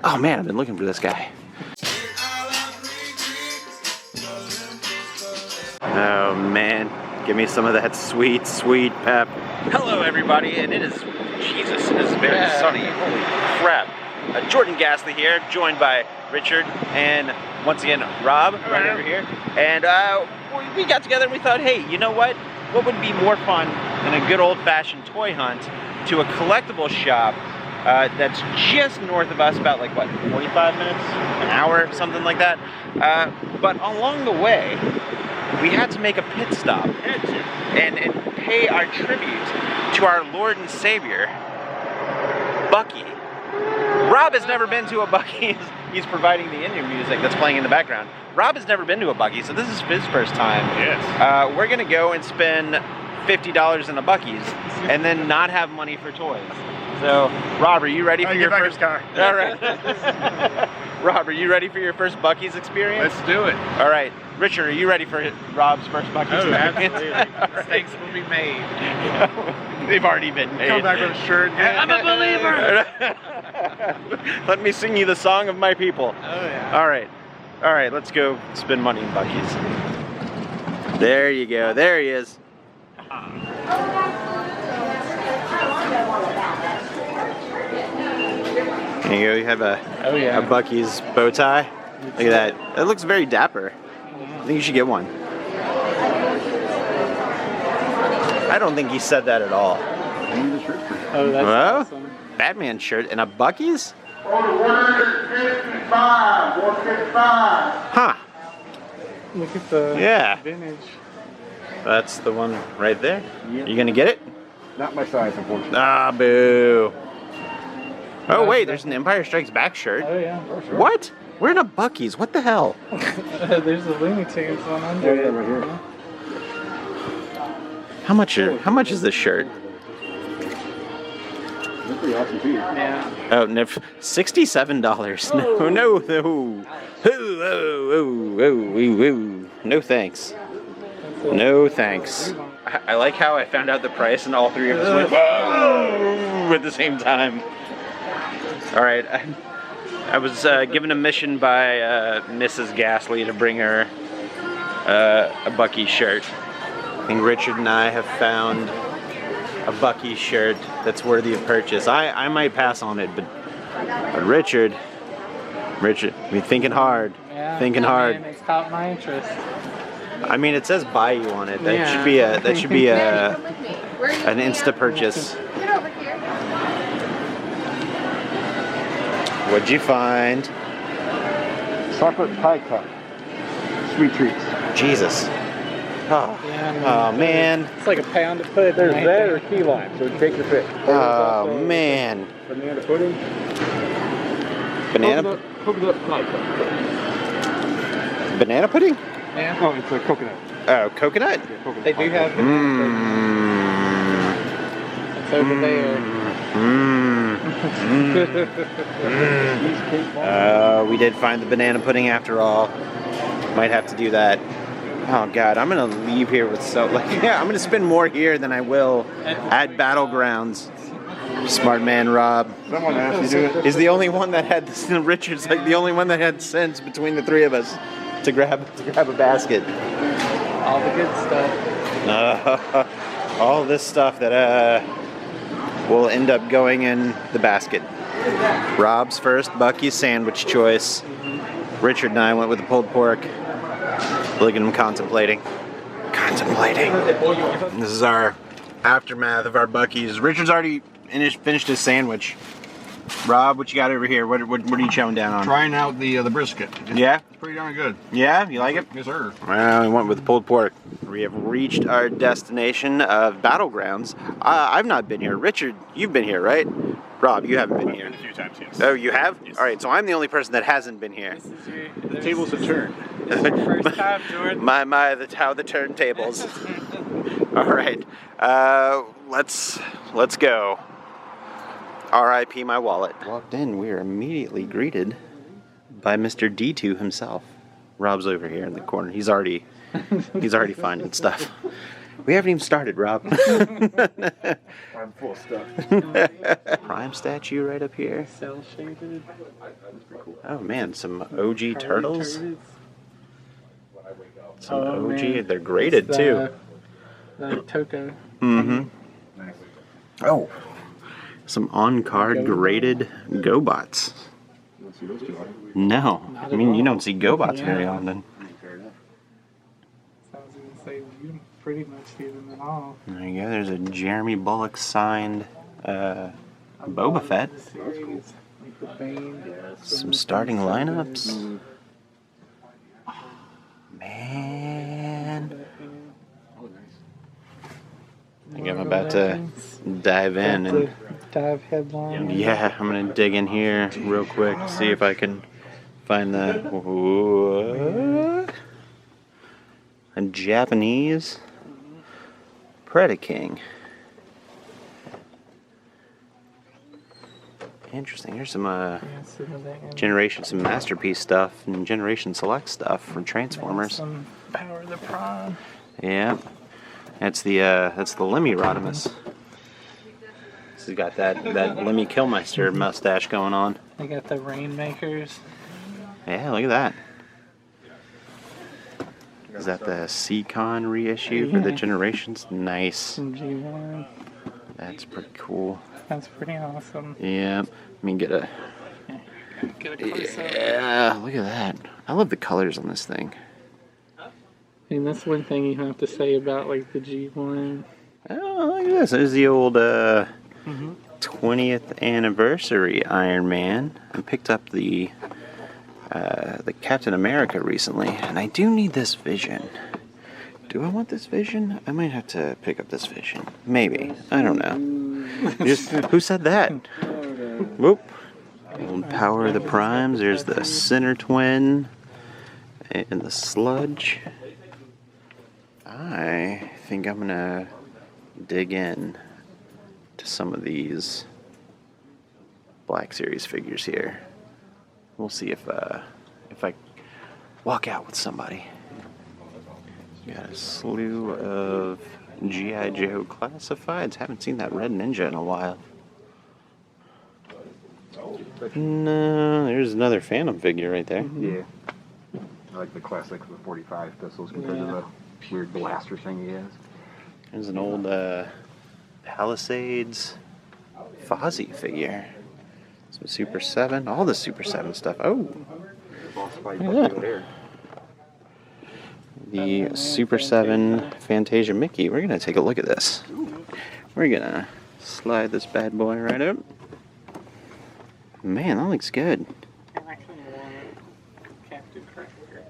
Oh man, I've been looking for this guy. Oh man, give me some of that sweet, sweet pep. Hello everybody, and it is, Jesus, it is very sunny. Holy crap. Jordan Gasly here, joined by Richard and once again Rob, right over here. And we got together and we thought, hey, you know what? What would be more fun than a good old-fashioned toy hunt to a collectible shop that's just north of us, about like, what, 45 minutes? An hour? Something like that. But along the way, we had to make a pit stop and pay our tribute to our Lord and Savior, Buc-ee. Rob has never been to a Buc-ee's. He's providing the Indian music that's playing in the background. Rob has never been to a Buc-ee's, so this is his first time. Yes. We're gonna go and spend $50 in a Buc-ee's and then not have money for toys. So, Rob, are you ready for your first car? All right. Rob, are you ready for your first Buc-ee's experience? Let's do it. All right. Richard, are you ready for Rob's first Buc-ee's experience? Absolutely. Mistakes will be made. They've already been made. Come back with a shirt. I'm a believer. Let me sing you the song of my people. Oh yeah. All right. All right, let's go spend money in Buc-ee's. There you go. There he is. There you go. You have a Buc-ee's bow tie. Look at that. That looks very dapper. I think you should get one. I don't think he said that at all. Oh, that's awesome. Batman shirt and a Buc-ee's? Huh. Look at the vintage. That's the one right there. Yep. You gonna get it? Not my size, unfortunately. Ah, boo. Oh wait, there's an Empire Strikes Back shirt. Oh yeah. What? We're in a Buc-ee's. What the hell? There's the Looney Tunes one under it. Right here. How much is this shirt? That's pretty awesome too. Yeah. Oh, no, $67. No. No thanks. No thanks. I like how I found out the price and all three of us went whoa at the same time. All right. I was given a mission by Mrs. Gasly to bring her a Buc-ee's shirt. I think Richard and I have found a Buc-ee's shirt that's worthy of purchase. I might pass on it, but Richard, we're thinking hard. Yeah, thinking hard. Man, it's caught my interest. I mean, it says Bayou on it. That should be an Insta purchase. What'd you find? Chocolate pie cup. Sweet treats. Jesus. Oh, Yeah, oh man. It's like a pound of pudding. There's that or key lime, so take your pick. Oh man. Banana pudding. Banana Coconut pie cup. banana pudding? Yeah. Oh, it's a coconut. Oh, coconut? Yeah, coconut They pie do cup. have It's over there. We did find the banana pudding after all. Might have to do that. Oh God, I'm gonna leave here with I'm gonna spend more here than I will at Battlegrounds. Smart man Rob Someone asked you to do it. is the only one that had Richard's like the only one that had sense between the three of us to grab a basket. All the good stuff. All this stuff that will end up going in the basket. Rob's first Buc-ee's sandwich choice. Richard and I went with the pulled pork. Look at him contemplating. This is our aftermath of our Buc-ee's. Richard's already finished his sandwich. Rob, what you got over here? What are you chowing down on? Trying out the brisket. Yeah? It's pretty darn good. Yeah? You like it? Yes, sir. Well, we went with pulled pork. We have reached our destination of Battlegrounds. I've not been here. Richard, you've been here, right? Rob, you haven't been here. A few times, yes. Oh, you have? Yes. All right, so I'm the only person that hasn't been here. The tables have turned. First time, Jordan. How the turntables. All right, let's go. R.I.P. my wallet. Walked in, we are immediately greeted by Mr. D2 himself. Rob's over here in the corner. He's already finding stuff. We haven't even started, Rob. I'm full of stuff. Prime statue right up here. Cell shaded. Oh man, some OG turtles. Some OG. Man. They're graded It's too. The Toka. Mm-hmm. Nice. Oh, some on-card graded GoBots. You don't see those too often. No, Not I mean at you all. don't see GoBots Yeah. very often. Fair enough. So I was going to say, you pretty much see them at all. There you go. There's a Jeremy Bullock signed Boba Fett. Series, like the Bane. Some starting lineups. Man, Oh, nice. I think I'm about to dive in and Dive headlong. yeah, I'm gonna dig in here real quick, see if I can find the what? A Japanese Predaking. Interesting. Here's some Generation, some Masterpiece stuff and Generation Select stuff from Transformers. Some Power of the Prawn. Yeah, that's the Lemmy Rodimus. He's got that Lemmy Killmeister mustache going on. They got the Rainmakers. Yeah, look at that. Is that the C-Con reissue for the Yeah. Generations? Nice. Some G1. That's pretty cool. That's pretty awesome. Yeah, let me get a. Get a close up. Yeah, look at that. I love the colors on this thing. And that's one thing you have to say about like the G1. Oh, look at this. There's the old 20th anniversary Iron Man. I picked up the Captain America recently, and I do need this Vision. Do I want this Vision? I might have to pick up this Vision. Maybe. I don't know. Who said that? Whoop. Old Power of the Primes. There's the Sinner Twin and the Sludge. I think I'm gonna dig in to some of these Black Series figures here. We'll see if I walk out with somebody. Got a slew of G.I. Joe classifieds. Haven't seen that Red Ninja in a while. No, there's another Phantom figure right there. Yeah. I like the classic with 45 pistols compared to the weird blaster thing he has. There's an old Palisades Fozzie figure. Some Super 7. All the Super 7 stuff. Oh! Boss fight Yeah. there. The Super 7 Fantasia Mickey. We're going to take a look at this. We're going to slide this bad boy right up. Man, that looks good. I actually want Captain Cracker.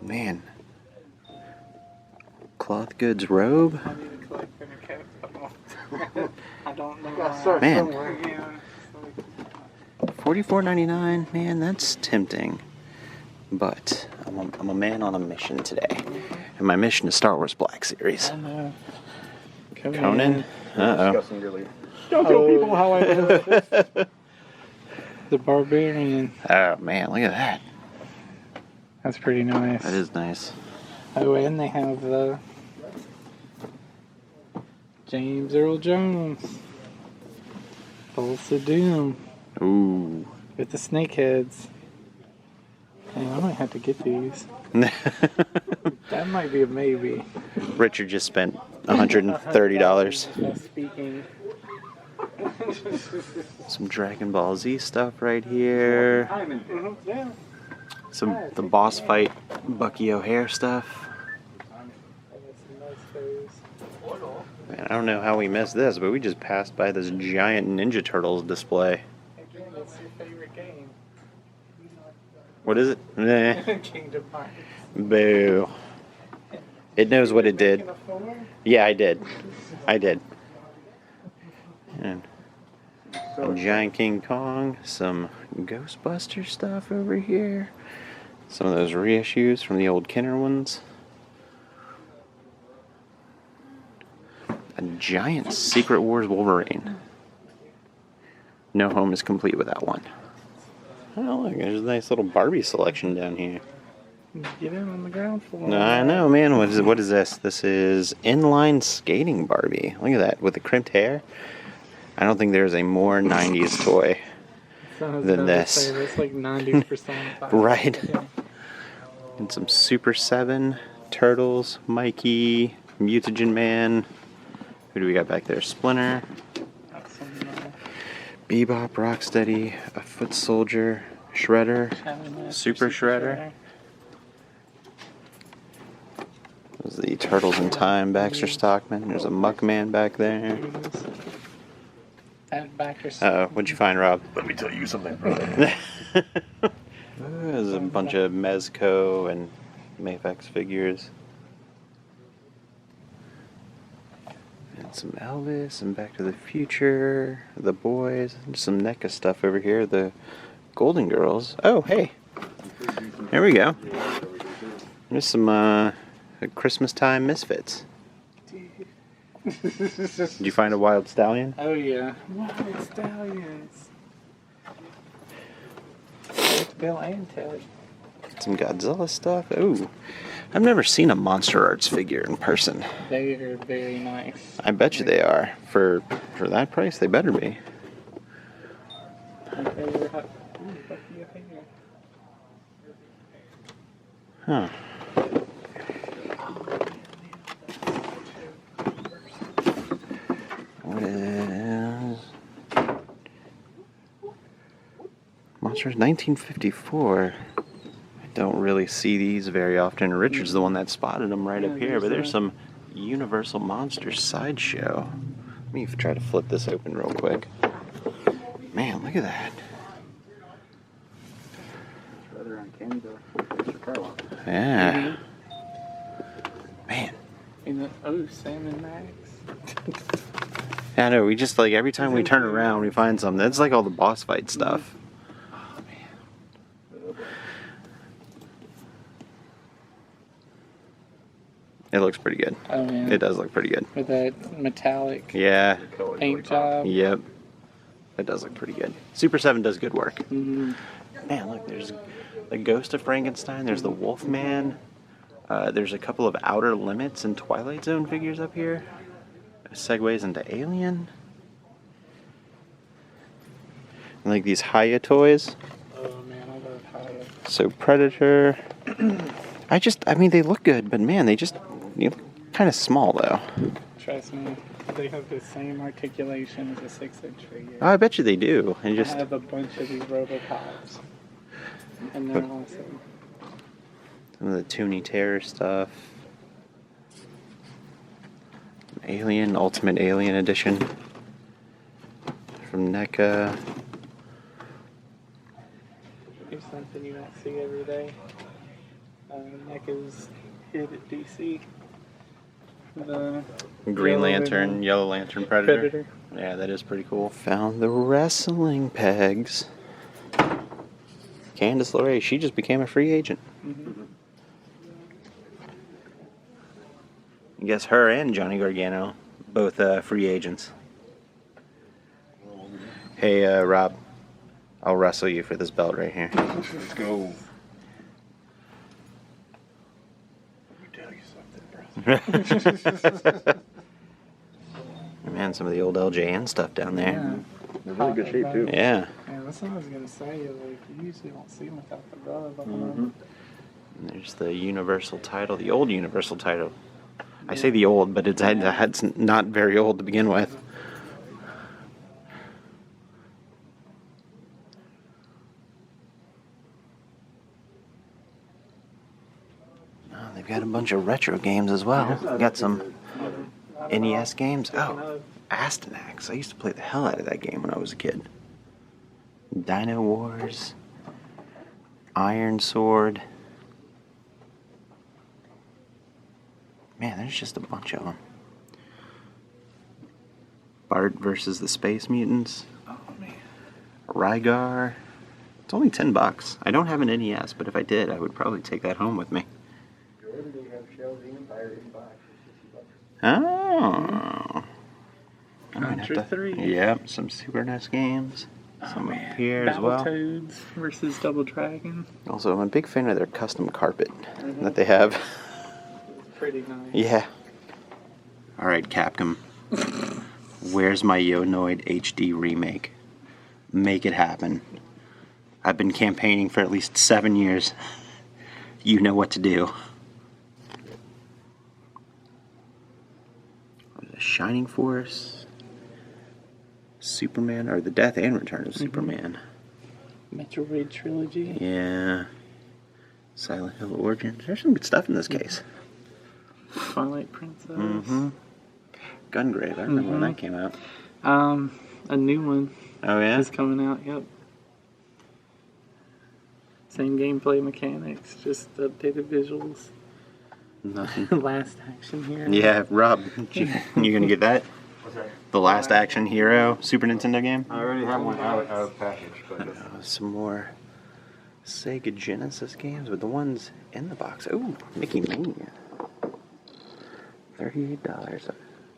Man. Cloth goods robe. I need to collect them Cap. I don't know why. Man. Yeah, $44.99. Man, that's tempting. But I'm a man on a mission today. And my mission is Star Wars Black Series. I know. Conan? Uh-oh. Discussing earlier. Don't tell people how I live. The Barbarian. Oh, man, look at that. That's pretty nice. That is nice. Oh, and they have the James Earl Jones. Pulse of Doom. Ooh. With the snakeheads. Hey, I might have to get these. That might be a maybe. Richard just spent $130. Just speaking. Some Dragon Ball Z stuff right here. Yeah. Some the boss fight Bucky O'Hare stuff. Man, I don't know how we missed this, but we just passed by this giant Ninja Turtles display. Again, what's your favorite game? What is it? Nah. Kingdom Hearts. Boo. It knows what it did. Yeah, I did. And a giant King Kong, some Ghostbuster stuff over here. Some of those reissues from the old Kenner ones. A giant Secret Wars Wolverine. No home is complete without one. Oh, look, there's a nice little Barbie selection down here. Get in on the ground floor. No, I know, man. What is this? This is Inline skating Barbie. Look at that, with the crimped hair. I don't think there's a more 90s toy than this. It's like 90% Right. And some Super 7, Turtles, Mikey, Mutagen Man. Who do we got back there? Splinter. Bebop, Rocksteady, a Foot Soldier, Shredder, Super Shredder. There's the Turtles in Time, Baxter Stockman. There's a Muckman back there. Uh-oh, what'd you find, Rob? Let me tell you something, brother. There's a bunch of Mezco and Mafex figures. And some Elvis and Back to the Future, the boys, and some NECA stuff over here, the Golden Girls. Oh, hey, here we go. There's some Christmas time Misfits. Did you find a Wild Stallion? Oh yeah, Wild Stallions. It's Bill and Ted. Some Godzilla stuff. Ooh, I've never seen a Monster Arts figure in person. They are very nice. I bet you they are. For that price, they better be. Huh. What is Monsters 1954? I don't really see these very often. Richard's the one that spotted them right up here, but there's some Universal Monsters sideshow. Let me try to flip this open real quick. Man, look at that. Yeah. Man. Oh, Sam and Max. Yeah, I know. We just, like, every time we turn around, we find something. That's like all the boss fight stuff. Oh, man. It looks pretty good. Oh, man. It does look pretty good. With that metallic paint job. Yep. It does look pretty good. Super 7 does good work. Mm-hmm. Man, look, there's the Ghost of Frankenstein. There's the Wolfman. There's a couple of Outer Limits and Twilight Zone figures up here. Segues into Alien. And like these Haya toys. Oh man, I love Haya. So Predator. I mean, they look good, but man, they just kind of small though. Trust me, they have the same articulation as a 6-inch figure. Oh, I bet you they do. I have a bunch of these Robocops, and they're awesome. Some of the Toonie Terror stuff. Alien, Ultimate Alien Edition from NECA. Here's something you don't see every day. NECA's hit at DC. The Green Lantern, Yellow Lantern Predator. Yeah, that is pretty cool. Found the wrestling pegs. Candice LeRae, she just became a free agent. Mm-hmm. I guess her and Johnny Gargano, both free agents. Hey, Rob, I'll wrestle you for this belt right here. Let's go. Let me tell you something, bro. Man, some of the old LJN stuff down there. Yeah. They're really good shape, too. Yeah. Yeah, that's what I was going to say. Like, you usually don't see them without the rub on Mm-hmm. them. And there's the Universal title, the old Universal title. I say the old, but it's not very old to begin with. Oh, they've got a bunch of retro games as well. Got some NES games. Oh, Astyanax. I used to play the hell out of that game when I was a kid. Dino Wars. Iron Sword. Man, there's just a bunch of them. Bart versus the Space Mutants. Oh, man. Rygar. It's only $10. I don't have an NES, but if I did, I would probably take that home with me. Oh. Contra 3. Yep, some Super NES games. Some up here as well. Battletoads versus Double Dragon. Also, I'm a big fan of their custom carpet that they have. Pretty nice. Yeah. Alright, Capcom. Where's my Yonoid HD remake? Make it happen. I've been campaigning for at least 7 years. You know what to do. The Shining Force. Superman, or the Death and Return of Superman. Metroid Trilogy. Yeah. Silent Hill Origins. There's some good stuff in this case. Twilight Princess. Gungrave, I remember when that came out. A new one. Oh yeah? Is coming out, yep. Same gameplay mechanics, just updated visuals. Nothing. Last Action Hero. Yeah, Rob, you gonna get that? The Last Action Hero Super Nintendo game? I already have one out of package. But Some more Sega Genesis games with the ones in the box. Ooh, Mickey Mania. $38. I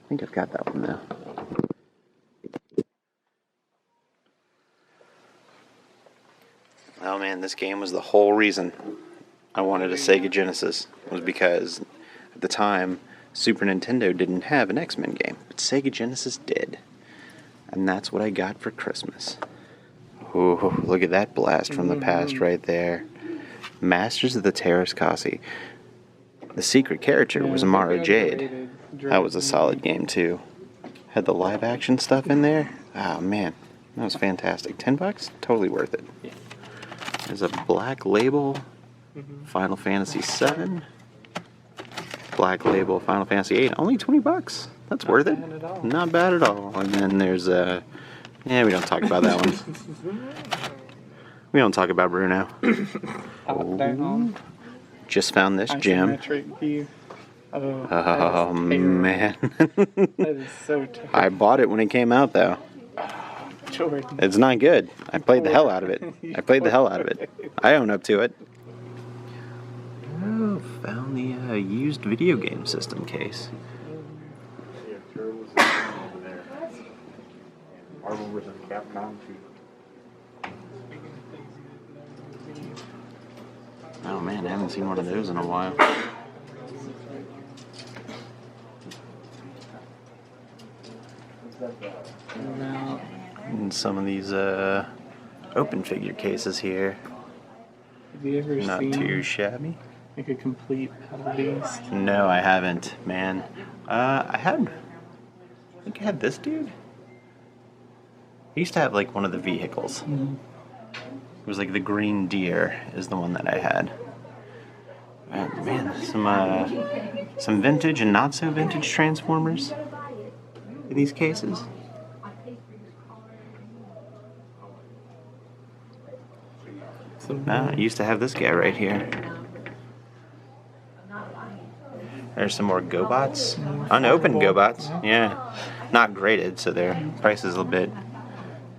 think I've got that one now. Oh man, this game was the whole reason I wanted a Sega Genesis. Was because at the time Super Nintendo didn't have an X-Men game, but Sega Genesis did. And that's what I got for Christmas. Ooh, look at that blast from the past right there. Masters of the Terrascasi. The secret character was Mara Jade. That was a solid game too. Had the live action stuff in there. Oh man, that was fantastic. $10? Totally worth it. There's a Black Label Final Fantasy VII. Black Label Final Fantasy VIII. Only $20. That's worth it. Not bad at all. And then there's yeah, we don't talk about that one. We don't talk about Bruno. Just found this gem. Oh man. That is so tough. I bought it when it came out though. Jordan. It's not good. I played the hell out of it. I own up to it. Oh, found the used video game system case. Marvel vs. Capcom 2. Oh man, I haven't seen one of those in a while. And some of these open figure cases here. Have you ever Not seen too shabby. like a complete Battle Beast? No, I haven't, man. I think I had this dude. I used to have like one of the vehicles. It was like the Green Deer is the one that I had. Man, some vintage and not so vintage Transformers in these cases. No, I used to have this guy right here. There's some more GoBots. Unopened GoBots. Yeah. Not graded, so their price is a little bit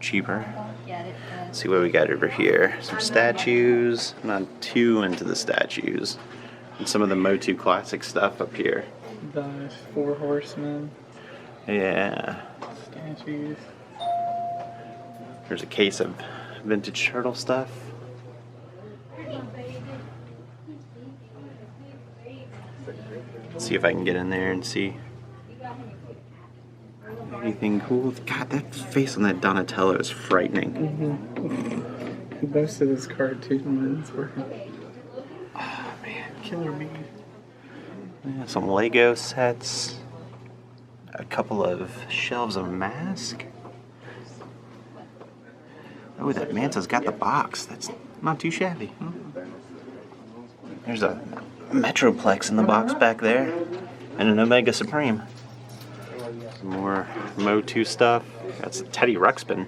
cheaper. Let's see what we got over here. Some statues. I'm not too into the statues. And some of the Motu Classic stuff up here. The Four Horsemen. Yeah. Statues. There's a case of vintage turtle stuff. Let's see if I can get in there and see anything cool. God, that face on that Donatello is frightening. Most of his cartoon ones were Oh man. Killer Bee. Yeah, some Lego sets. A couple of shelves of masks. Oh, that Manta's got the box. That's not too shabby. There's a Metroplex in the box back there. And an Omega Supreme. Some more Motu stuff. That's a Teddy Ruxpin.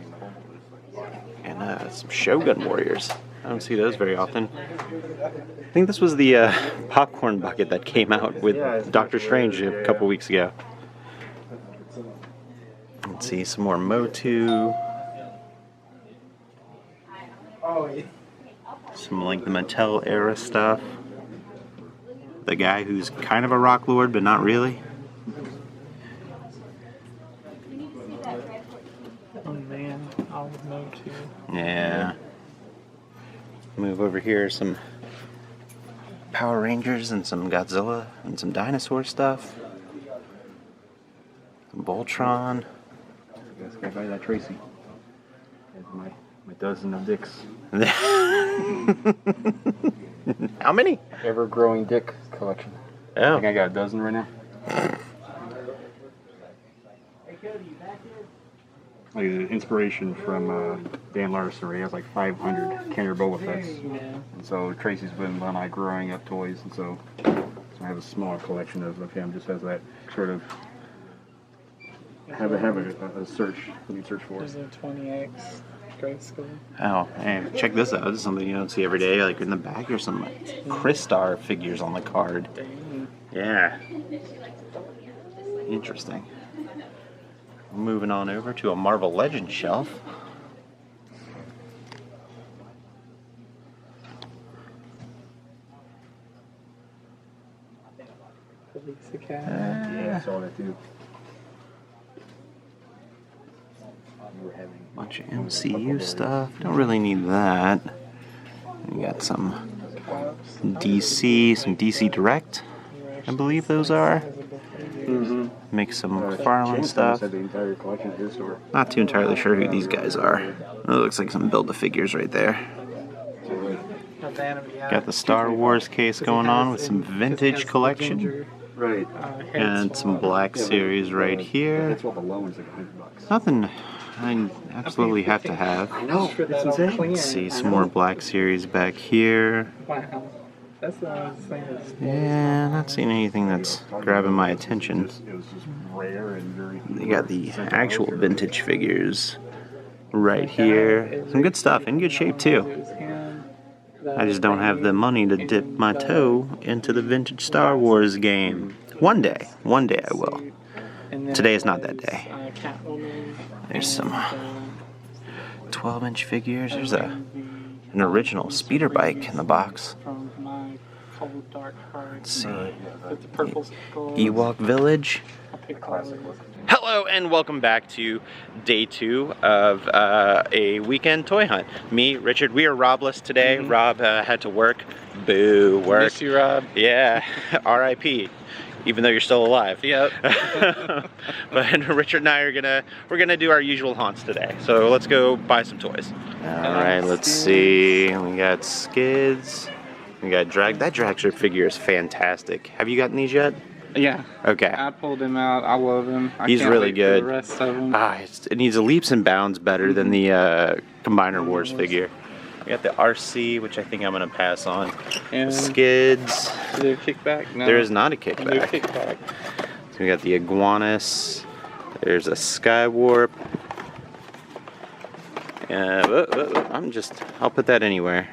And some Shogun Warriors. I don't see those very often. I think this was the popcorn bucket that came out with Doctor Strange a couple weeks ago. Let's see, some more Motu. Some like the Mattel era stuff. The guy who's kind of a rock lord, but not really. Oh man, all of Motu. Move over here, some Power Rangers and some Godzilla and some dinosaur stuff. Some Voltron. Let's go buy that Tracy. That's my dozen of dicks. How many? Ever-growing dick collection. Oh. I think I got a dozen right now. Like the inspiration from Dan Larson, where he has like 500 Kenner Boba Fetts. Yeah. And so Tracy's been one of my growing up toys, and so I have a smaller collection of him. Just has that sort of have a search. What do you search for? There's a 20X grayscale. Oh, hey, check this out. This is something you don't see every day. Like in the back, there's some Crystar figures on the card. Dang. Yeah. Interesting. Moving on over to a Marvel Legends shelf. Police Academy. Yeah, I saw that too. Bunch of MCU stuff. Don't really need that. We got some DC, some DC Direct, I believe those are. Mm-hmm. Make some McFarlane stuff. Had the entire collection at his store. Not too entirely sure who these guys are. It looks like some Build-A-Figures right there. Got the Star Wars case going on with some vintage collection. Right. And some Black Series right here. That's what the loan's like $100. Nothing I absolutely have to have. I know. It's insane. Let's see, some more Black Series back here. Wow. That's what I was saying. Yeah, not seeing anything that's grabbing my attention. It was just rare and very. They got the actual vintage figures right here. Some good stuff, in good shape too. I just don't have the money to dip my toe into the vintage Star Wars game. One day I will. Today is not that day. There's some 12-inch figures. There's an original speeder bike in the box. Let's see. Ewok Village. Hello and welcome back to day 2 of a weekend toy hunt. Me, Richard, we are Robless today. Rob had to work. Boo, work. Miss you, Rob. Yeah, R.I.P. Even though you're still alive. Yep. But Richard and I are we're gonna do our usual haunts today. So let's go buy some toys. All right, let's see. We got Skids. We got Drag. That drag strip figure is fantastic. Have you gotten these yet? Yeah. Okay. I pulled him out. I love him. He's really good. The rest of them. It needs a leaps and bounds better than the Combiner Wars figure. We got the RC, which I think I'm gonna pass on. And Skids. Is there a kickback? No. There is not a No kickback. kickback. So we got the Iguanus. There's a Skywarp. I'll put that anywhere.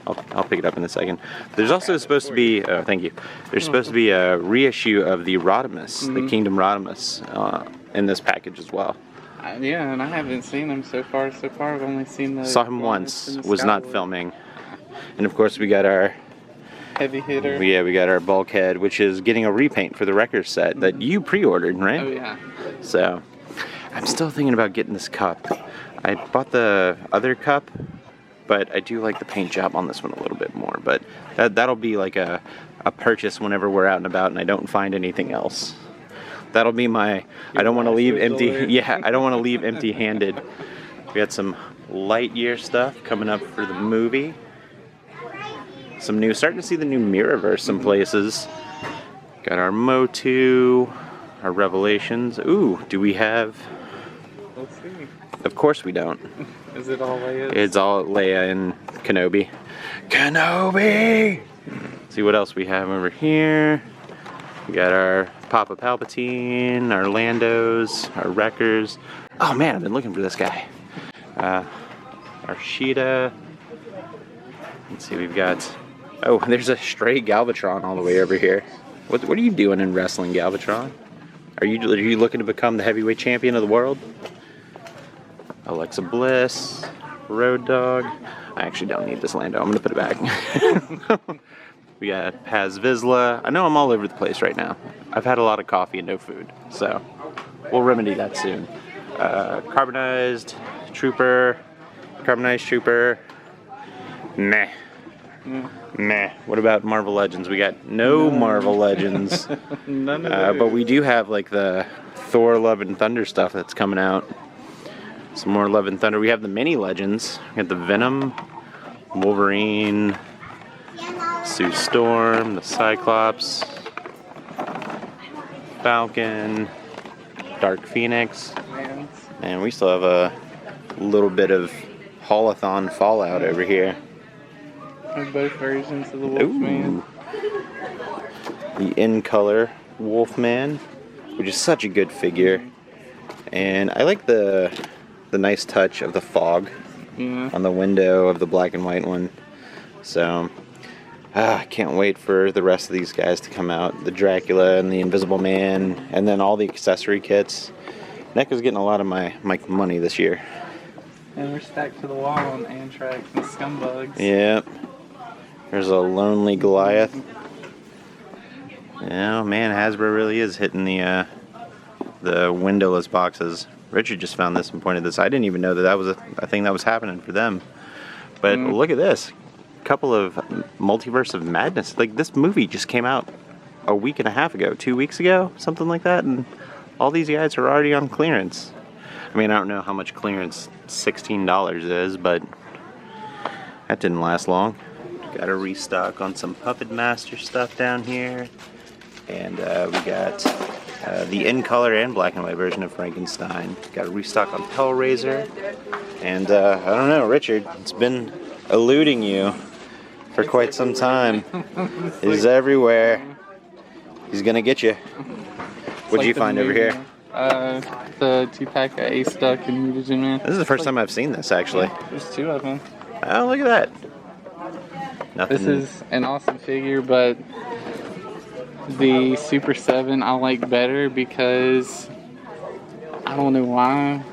I'll pick it up in a second. There's also supposed to be, oh, thank you. There's supposed to be a reissue of the Rodimus, the Kingdom Rodimus, in this package as well. Yeah, and I haven't seen him so far. So far, I've only seen the. Saw him once, was not filming. And of course, we got our heavy hitter. Yeah, we got our Bulkhead, which is getting a repaint for the Wreckers set that you pre-ordered, right? Oh yeah. So, I'm still thinking about getting this cup. I bought the other cup, but I do like the paint job on this one a little bit more. But that'll be like a purchase whenever we're out and about and I don't find anything else. That'll be my. I don't want to leave empty. Yeah, I don't want to leave empty-handed. We got some Lightyear stuff coming up for the movie. Starting to see the new Mirrorverse some places. Got our Motu, our Revelations. Ooh, do we have? Let's see. Of course we don't. Is it all Leia? It's all Leia and Kenobi. Kenobi! See what else we have over here. We got our Papa Palpatine, our Landos, our Wreckers. Oh man, I've been looking for this guy. Our Sheeta. Let's see, we've got... Oh, there's a stray Galvatron all the way over here. What are you doing in wrestling, Galvatron? Are you looking to become the heavyweight champion of the world? Alexa Bliss, Road Dog. I actually don't need this Lando. I'm gonna put it back. We got Paz Vizsla. I know I'm all over the place right now. I've had a lot of coffee and no food, so we'll remedy that soon. Carbonized Trooper. Meh. Yeah. Meh. What about Marvel Legends? We got no Marvel Legends. None of those. But we do have like the Thor Love and Thunder stuff that's coming out. Some more Love and Thunder. We have the mini Legends. We got the Venom, Wolverine, Sue Storm, the Cyclops, Falcon, Dark Phoenix. And we still have a little bit of Haulathon Fallout over here. There's both versions of the Wolfman. The in color Wolfman, which is such a good figure. And I like the nice touch of the fog on the window of the black and white one. So I can't wait for the rest of these guys to come out. The Dracula and the Invisible Man, and then all the accessory kits. NECA's getting a lot of my money this year. And we're stacked to the wall on Anthrax and Scumbugs. Yep. There's a Lonely Goliath. Yeah, man, Hasbro really is hitting the windowless boxes. Richard just found this and pointed this. I didn't even know that was a thing that was happening for them. But look at this. Couple of Multiverse of Madness. Like, this movie just came out a week and a half ago, 2 weeks ago, something like that, and all these guys are already on clearance. I mean, I don't know how much clearance $16 is, but that didn't last long. Got a restock on some Puppet Master stuff down here, and we got the in color and black and white version of Frankenstein. Got a restock on Hellraiser, and I don't know, Richard, it's been eluding you for quite some time. He's everywhere. He's gonna get you. What'd you find over here? The 2-pack of Ace Duck and Mutagen Man. This is the first time I've seen this, actually. There's 2 of them. Oh, look at that. Nothing. This is an awesome figure, but the Super 7 I like better because I don't know why.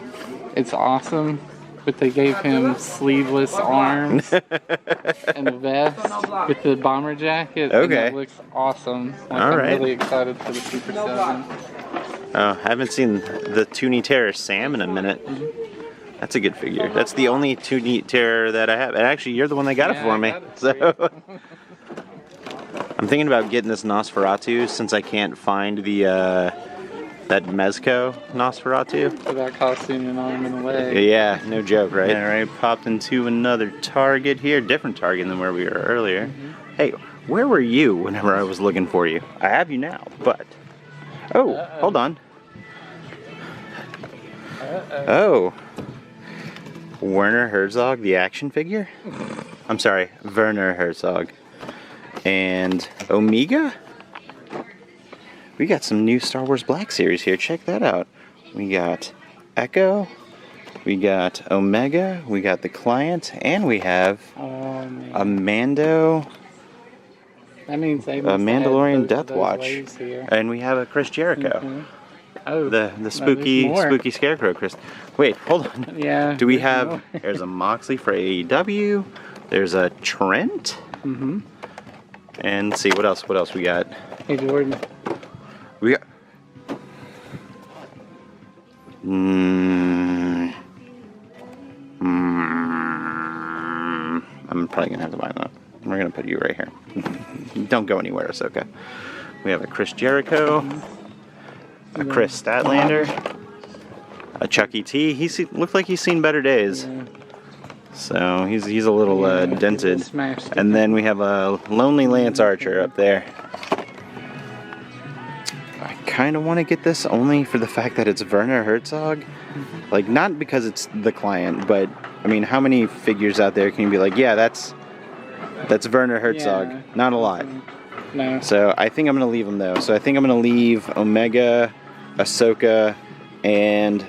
It's awesome, but they gave him sleeveless arms and a vest with the bomber jacket. Okay. And it looks awesome. Like, All right. I'm really excited for the Super 7. Oh, I haven't seen the Toonie Terror Sam in a minute. That's a good figure. That's the only Toonie Terror that I have. And actually, you're the one that got it for me. So I'm thinking about getting this Nosferatu since I can't find the that Mezco Nosferatu. Without costing an arm and a leg. Yeah, no joke, right? All right, popped into another Target here. Different Target than where we were earlier. Hey, where were you whenever I was looking for you? I have you now, but... Oh, hold on. Oh. Werner Herzog, the action figure? I'm sorry, Werner Herzog. And Omega? We got some new Star Wars Black Series here. Check that out. We got Echo. We got Omega. We got the Client. And we have a Mando... That means they a Mandalorian Death Watch, here. and we have a Chris Jericho, Oh, the spooky scarecrow Chris. Wait, hold on. Yeah. Do we have? There's a Moxley for AEW. There's a Trent. And let's see what else. What else we got? Hey Jordan. We got. I'm probably gonna have to buy that. We're gonna put you right here. Don't go anywhere, Ahsoka. We have a Chris Jericho, a Chris Statlander, a Chuck E.T. He looked like he's seen better days. So he's a little dented. And then we have a Lonely Lance Archer up there. I kind of want to get this only for the fact that it's Werner Herzog. Like, not because it's the Client, but I mean, how many figures out there can you be like, yeah, that's Werner Herzog? Yeah. Not a lot. No. So I think I'm going to leave them though. So I think I'm going to leave Omega, Ahsoka, and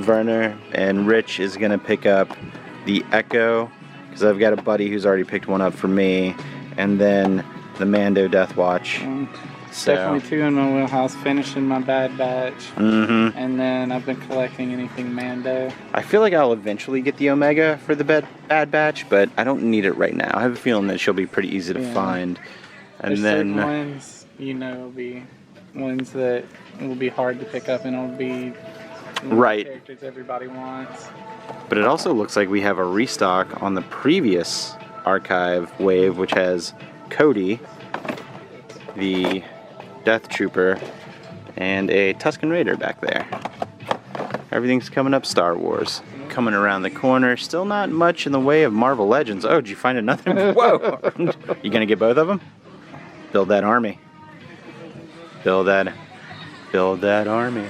Werner, and Rich is going to pick up the Echo, because I've got a buddy who's already picked one up for me, and then the Mando Death Watch. So. Definitely 2 in my wheelhouse, finishing my Bad Batch, and then I've been collecting anything Mando. I feel like I'll eventually get the Omega for the Bad Batch, but I don't need it right now. I have a feeling that she'll be pretty easy to find. And There's then certain ones, will be ones that will be hard to pick up, and it'll be characters everybody wants. But it also looks like we have a restock on the previous archive wave, which has Cody, the Death Trooper, and a Tusken Raider back there. Everything's coming up Star Wars. Coming around the corner, still not much in the way of Marvel Legends. Oh, did you find another? Whoa! You gonna get both of them? Build that army. Build that army.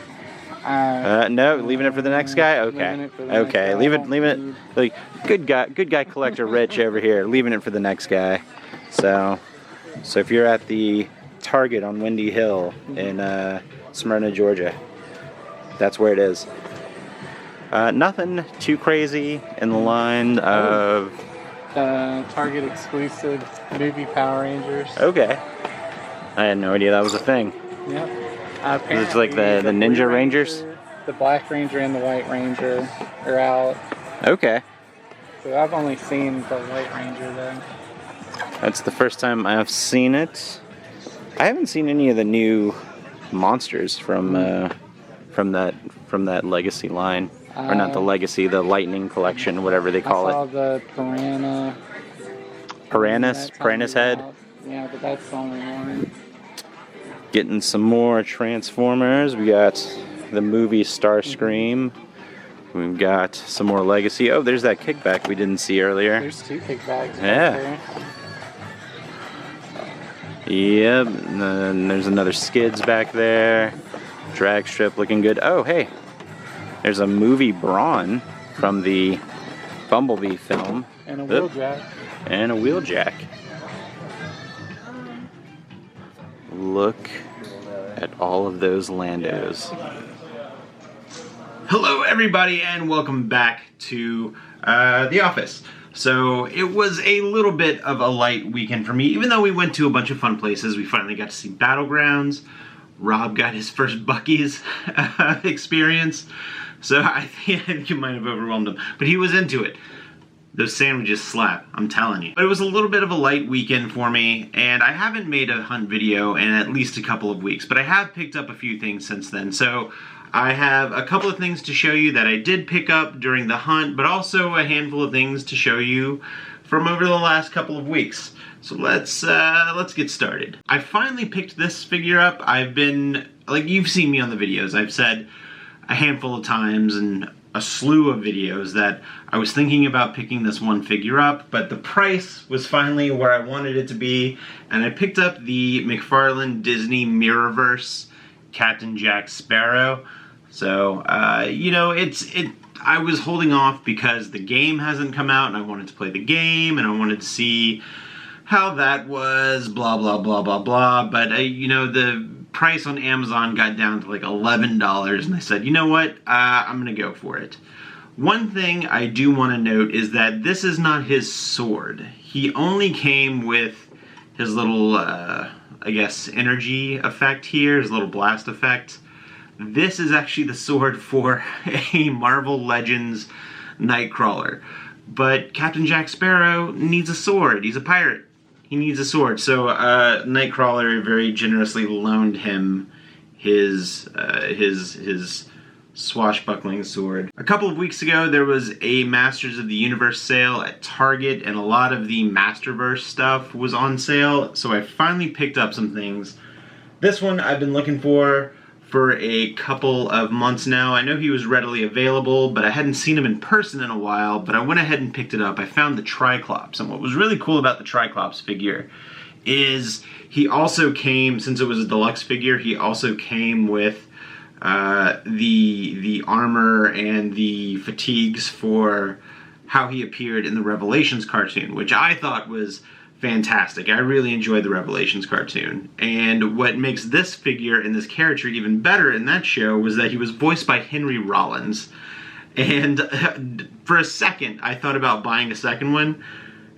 No, leaving it for the next guy. Okay, okay, leave it. Like, good guy collector Rich over here, leaving it for the next guy. So if you're at the Target on Windy Hill in Smyrna, Georgia, that's where it is. Nothing too crazy in the line of Target exclusive movie Power Rangers. Okay, I had no idea that was a thing. Yep. It's like the Ninja Rangers? The Black Ranger and the White Ranger are out. Okay. So I've only seen the White Ranger though. That's the first time I've seen it. I haven't seen any of the new monsters from that Legacy line. Or not the Legacy, the Lightning Collection, whatever they call I saw it. the Piranha. Piranha's head. Yeah, but that's the only one. Getting some more Transformers. We got the movie Starscream. We've got some more Legacy. Oh, there's that kickback we didn't see earlier. There's 2 kickbacks. Yeah. Yep. And then there's another Skids back there. Drag strip looking good. Oh, hey. There's a movie Brawn from the Bumblebee film. And a Wheeljack. And a Wheeljack. Look at all of those Landos. Hello everybody and welcome back to the office. So it was a little bit of a light weekend for me, even though we went to a bunch of fun places. We finally got to see Battlegrounds. Rob got his first Buc-ees experience. So I think it might have overwhelmed him, but he was into it. Those sandwiches slap, I'm telling you. But it was a little bit of a light weekend for me, and I haven't made a hunt video in at least a couple of weeks, but I have picked up a few things since then. So I have a couple of things to show you that I did pick up during the hunt, but also a handful of things to show you from over the last couple of weeks. So let's get started. I finally picked this figure up. I've been, like, you've seen me on the videos, I've said a handful of times and a slew of videos that I was thinking about picking this one figure up, but the price was finally where I wanted it to be, and I picked up the McFarlane Disney Mirrorverse Captain Jack Sparrow. So, you know, I was holding off because the game hasn't come out, and I wanted to play the game, and I wanted to see how that was, blah, blah, blah, blah, blah, but, you know, the price on Amazon got down to like $11, and I said, you know what, I'm gonna go for it. One thing I do want to note is that this is not his sword. He only came with his little, I guess, energy effect here, his little blast effect. This is actually the sword for a Marvel Legends Nightcrawler. But Captain Jack Sparrow needs a sword. He's a pirate. He needs a sword. So Nightcrawler very generously loaned him his swashbuckling sword. A couple of weeks ago, there was a Masters of the Universe sale at Target, and a lot of the Masterverse stuff was on sale, so I finally picked up some things. This one I've been looking for a couple of months now. I know he was readily available, but I hadn't seen him in person in a while, but I went ahead and picked it up. I found the Triclops, and what was really cool about the Triclops figure is he also came, since it was a deluxe figure, he also came with the armor and the fatigues for how he appeared in the Revelations cartoon, which I thought was fantastic. I really enjoyed the Revelations cartoon. And what makes this figure and this character even better in that show was that he was voiced by Henry Rollins. And for a second, I thought about buying a second one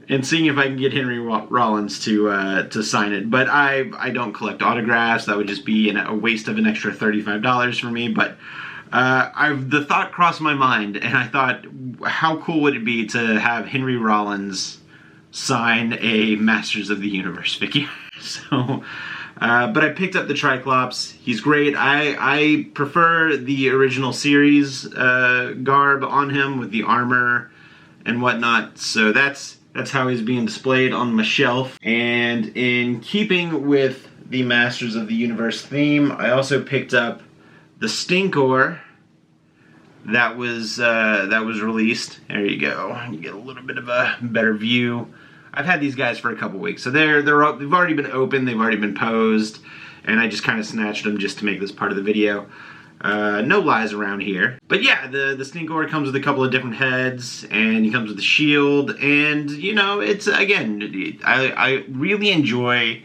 and seeing if I can get Henry Rollins to sign it. But I don't collect autographs. That would just be a waste of an extra $35 for me. But the thought crossed my mind, and I thought, how cool would it be to have Henry Rollins sign a Masters of the Universe figure? So, but I picked up the Triclops. He's great. I prefer the original series garb on him with the armor and whatnot. So that's That's how he's being displayed on my shelf. And in keeping with the Masters of the Universe theme, I also picked up the Stinkor that was released. There you go. You get a little bit of a better view. I've had these guys for a couple weeks, so they've already been opened, they've already been posed, and I just kind of snatched them just to make this part of the video. No lies around here. But yeah, the Stinkor comes with a couple of different heads, and he comes with a shield, and, you know, it's, again, I really enjoy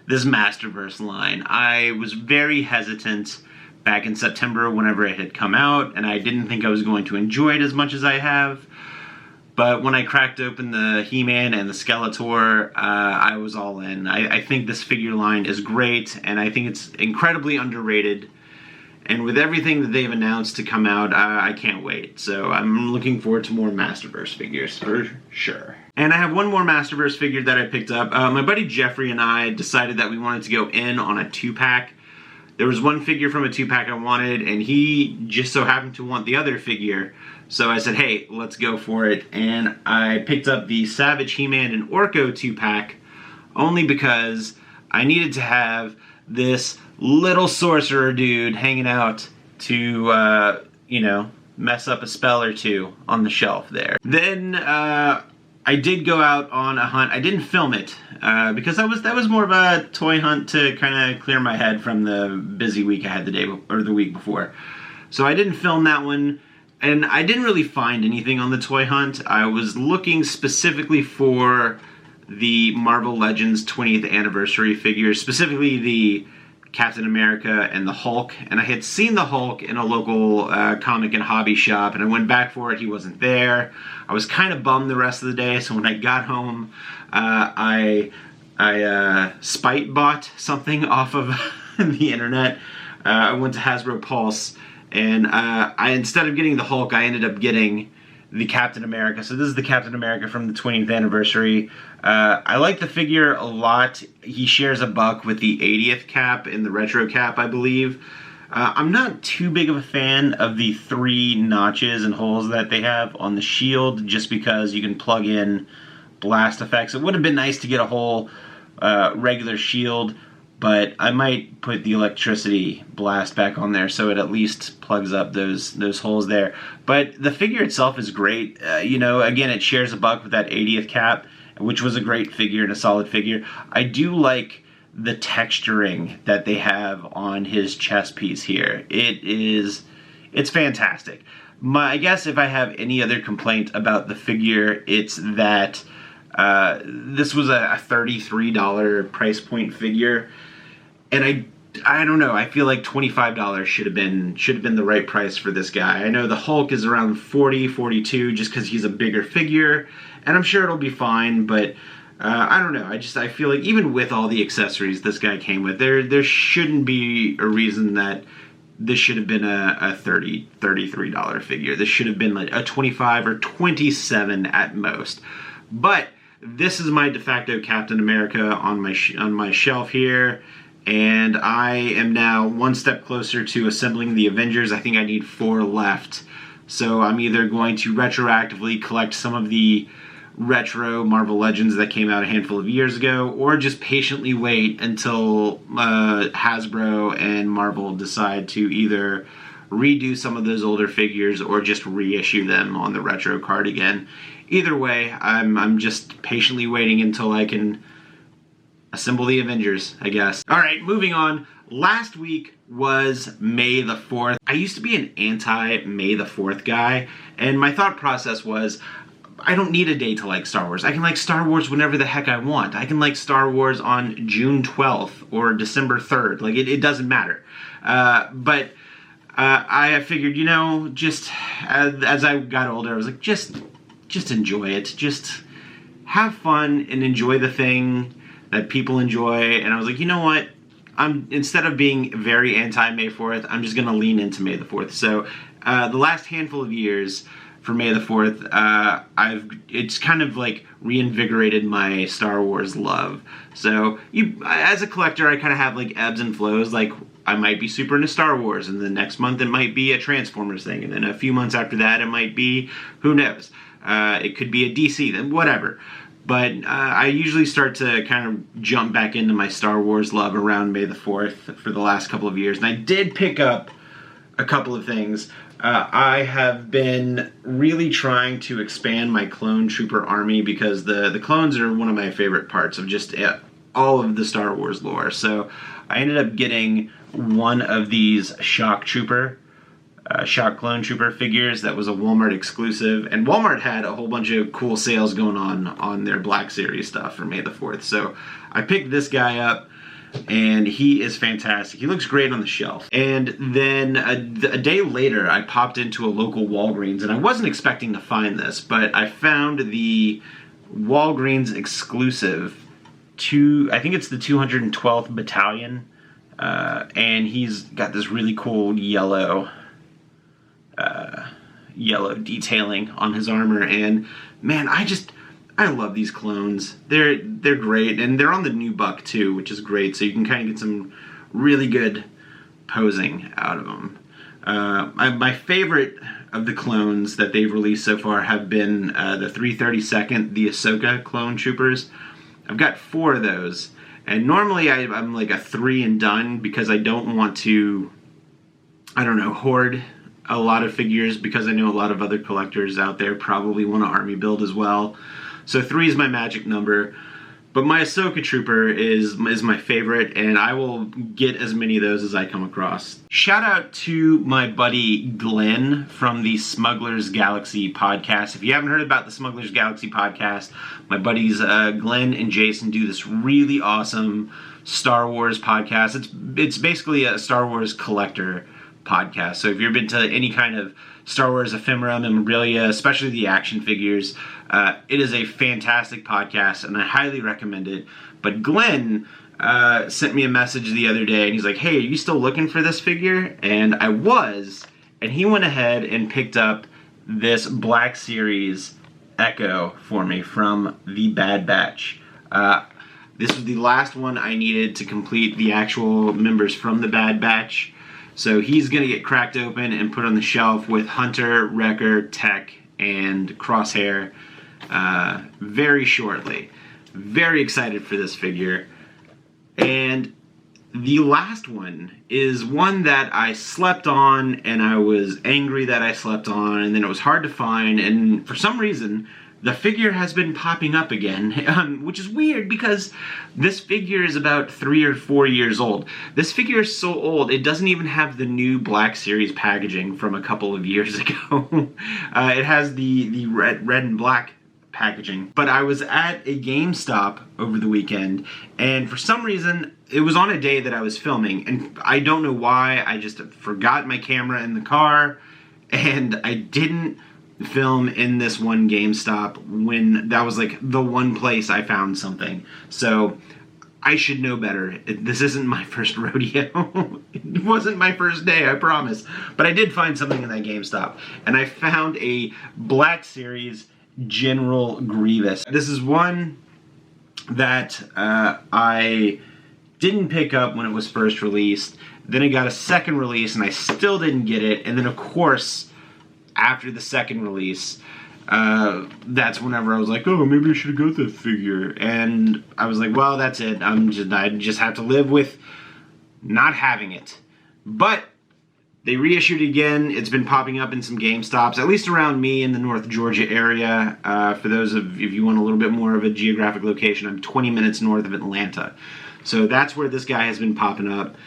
this Masterverse line. I was very hesitant back in September whenever it had come out, and I didn't think I was going to enjoy it as much as I have. But when I cracked open the He-Man and the Skeletor, I was all in. I think this figure line is great, and I think it's incredibly underrated. And with everything that they've announced to come out, I can't wait. So I'm looking forward to more Masterverse figures, for sure. And I have one more Masterverse figure that I picked up. My buddy Jeffrey and I decided that we wanted to go in on a 2-pack. There was one figure from a 2-pack I wanted, and he just so happened to want the other figure. So I said, hey, let's go for it. And I picked up the Savage He-Man and Orko 2-pack only because I needed to have this little sorcerer dude hanging out to, you know, mess up a spell or two on the shelf there. Then I did go out on a hunt. I didn't film it because that was more of a toy hunt to kind of clear my head from the busy week I had the week before. So I didn't film that one, and I didn't really find anything on the toy hunt. I was looking specifically for the Marvel Legends 20th anniversary figures, specifically the Captain America and the Hulk, and I had seen the Hulk in a local comic and hobby shop, and I went back for it. He wasn't there. I was kind of bummed the rest of the day, so when I got home, I spite bought something off of the internet. I went to Hasbro Pulse, and instead of getting the Hulk, I ended up getting the Captain America. So this is the Captain America from the 20th anniversary. I like the figure a lot. He shares a buck with the 80th cap in the retro cap, I believe. I'm not too big of a fan of the 3 notches and holes that they have on the shield, just because you can plug in blast effects. It would have been nice to get a whole regular shield, but I might put the electricity blast back on there so it at least plugs up those holes there. But the figure itself is great. You know, again, it shares a buck with that 80th cap, which was a great figure and a solid figure. I do like the texturing that they have on his chest piece here. It's fantastic. I guess if I have any other complaint about the figure, it's that this was a $33 price point figure, and I don't know. I feel like $25 should have been the right price for this guy. I know the Hulk is around $40, $42 just because he's a bigger figure, and I'm sure it'll be fine. But I don't know. I feel like even with all the accessories this guy came with, there shouldn't be a reason that this should have been a $33 figure. This should have been like a $25 or $27 at most. But this is my de facto Captain America on my shelf here. And I am now one step closer to assembling the Avengers. I think I need 4 left. So I'm either going to retroactively collect some of the retro Marvel Legends that came out a handful of years ago, or just patiently wait until Hasbro and Marvel decide to either redo some of those older figures or just reissue them on the retro card again. Either way, I'm just patiently waiting until I can assemble the Avengers, I guess. Alright, moving on. Last week was May the 4th. I used to be an anti-May the 4th guy, and my thought process was, I don't need a day to like Star Wars. I can like Star Wars whenever the heck I want. I can like Star Wars on June 12th or December 3rd. Like, it doesn't matter. But I figured, you know, just as I got older, I was like, just enjoy it. Just have fun and enjoy the thing that people enjoy. And I was like, you know what? Instead of being very anti-May 4th, I'm just going to lean into May the 4th. So the last handful of years for May the 4th, it's kind of like reinvigorated my Star Wars love. So as a collector, I kind of have like ebbs and flows. Like, I might be super into Star Wars, and the next month it might be a Transformers thing, and then a few months after that it might be, who knows? It could be a DC, then whatever. But I usually start to kind of jump back into my Star Wars love around May the 4th for the last couple of years. And I did pick up a couple of things. I have been really trying to expand my clone trooper army because the clones are one of my favorite parts of just all of the Star Wars lore. So I ended up getting one of these Shock Clone Trooper figures that was a Walmart exclusive, and Walmart had a whole bunch of cool sales going on their Black Series stuff for May the 4th. So I picked this guy up, and he is fantastic. He looks great on the shelf. And then a day later, I popped into a local Walgreens, and I wasn't expecting to find this, but I found the Walgreens exclusive to, I think it's the 212th Battalion, and he's got this really cool yellow detailing on his armor, and man, I love these clones. They're great, and they're on the new Buc too, which is great, so you can kind of get some really good posing out of them. My favorite of the clones that they've released so far have been the 332nd, the Ahsoka clone troopers. I've got 4 of those, and normally I'm like a 3 and done because I don't want to, I don't know, hoard a lot of figures, because I know a lot of other collectors out there probably want to army build as well. So 3 is my magic number. But my Ahsoka Trooper is my favorite, and I will get as many of those as I come across. Shout out to my buddy Glenn from the Smugglers Galaxy podcast. If you haven't heard about the Smugglers Galaxy podcast, my buddies Glenn and Jason do this really awesome Star Wars podcast. It's basically a Star Wars collector podcast. So if you've been to any kind of Star Wars ephemera, memorabilia, especially the action figures, it is a fantastic podcast, and I highly recommend it. But Glenn sent me a message the other day, and he's like, hey, are you still looking for this figure? And I was, and he went ahead and picked up this Black Series Echo for me from the Bad Batch. This was the last one I needed to complete the actual members from the Bad Batch. So he's going to get cracked open and put on the shelf with Hunter, Wrecker, Tech, and Crosshair very shortly. Very excited for this figure. And the last one is one that I slept on, and I was angry that I slept on, and then it was hard to find, and for some reason the figure has been popping up again, which is weird because this figure is about 3 or 4 years old. This figure is so old, it doesn't even have the new Black Series packaging from a couple of years ago. It has the red and black packaging. But I was at a GameStop over the weekend, and for some reason, it was on a day that I was filming, and I don't know why, I just forgot my camera in the car, and I didn't film in this one GameStop when that was like the one place I found something. So I should know better. This isn't my first rodeo. It wasn't my first day, I promise. But I did find something in that GameStop, and I found a Black Series General Grievous. This is one that I didn't pick up when it was first released. Then it got a second release, and I still didn't get it. And then, of course, after the second release, that's whenever I was like, oh, maybe I should have got that figure. And I was like, well, that's it. I just have to live with not having it. But they reissued it again. It's been popping up in some GameStops, at least around me in the North Georgia area. For those of if you want a little bit more of a geographic location, I'm 20 minutes north of Atlanta. So that's where this guy has been popping up.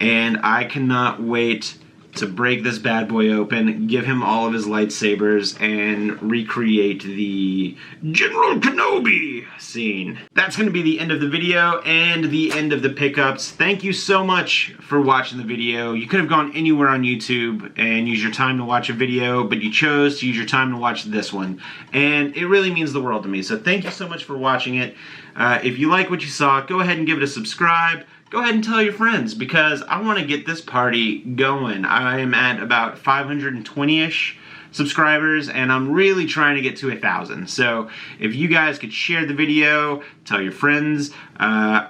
And I cannot wait to break this bad boy open, give him all of his lightsabers, and recreate the General Kenobi scene. That's going to be the end of the video and the end of the pickups. Thank you so much for watching the video. You could have gone anywhere on YouTube and used your time to watch a video, but you chose to use your time to watch this one. And it really means the world to me. So thank you so much for watching it. If you like what you saw, go ahead and give it a subscribe. Go ahead and tell your friends, because I want to get this party going. I'm at about 520-ish subscribers, and I'm really trying to get to 1,000. So if you guys could share the video, tell your friends, I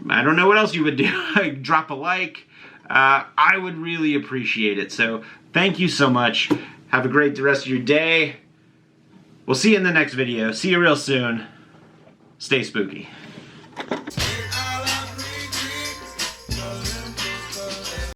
don't know what else you would do. Drop a like. I would really appreciate it. So thank you so much. Have a great rest of your day. We'll see you in the next video. See you real soon. Stay spooky.